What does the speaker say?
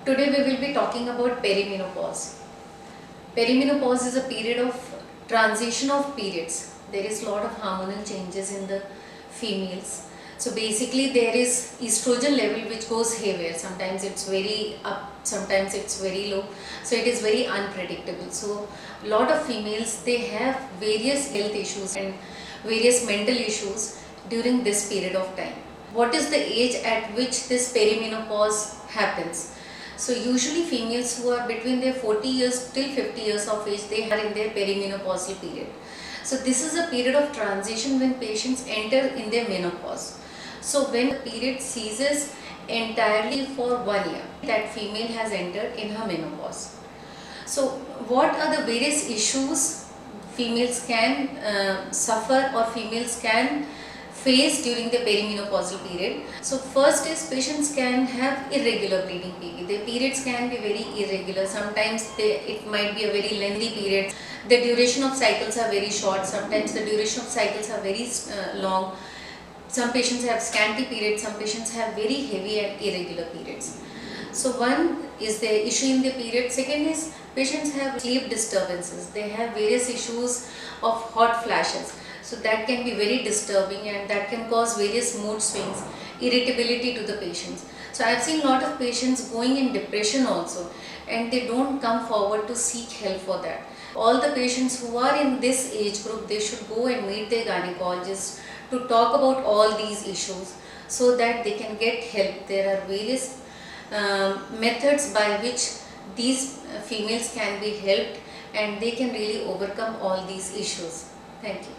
Today we will be talking about perimenopause. Perimenopause is a period of transition of periods. There is a lot of hormonal changes in the females. So basically there is estrogen level which goes haywire. Sometimes it's very up, sometimes it's very low. So it is very unpredictable. So a lot of females, they have various health issues and various mental issues during this period of time. What is the age at which this perimenopause happens? So usually females who are between their 40 years till 50 years of age, they are in their perimenopausal period. So this is a period of transition when patients enter in their menopause. So when the period ceases entirely for 1 year, that female has entered in her menopause. So what are the various issues females can suffer or females can face during the perimenopausal period? So first is patients can have irregular bleeding period. Their periods can be very irregular. Sometimes it might be a very lengthy period. The duration of cycles are very short. Sometimes the duration of cycles are very long. Some patients have scanty periods. Some patients have very heavy and irregular periods. So one is the issue in the period. Second is patients have sleep disturbances. They have various issues of hot flashes. So that can be very disturbing and that can cause various mood swings, irritability to the patients. So I have seen a lot of patients going in depression also, and they don't come forward to seek help for that. All the patients who are in this age group, they should go and meet their gynecologist to talk about all these issues so that they can get help. There are various methods by which these females can be helped and they can really overcome all these issues. Thank you.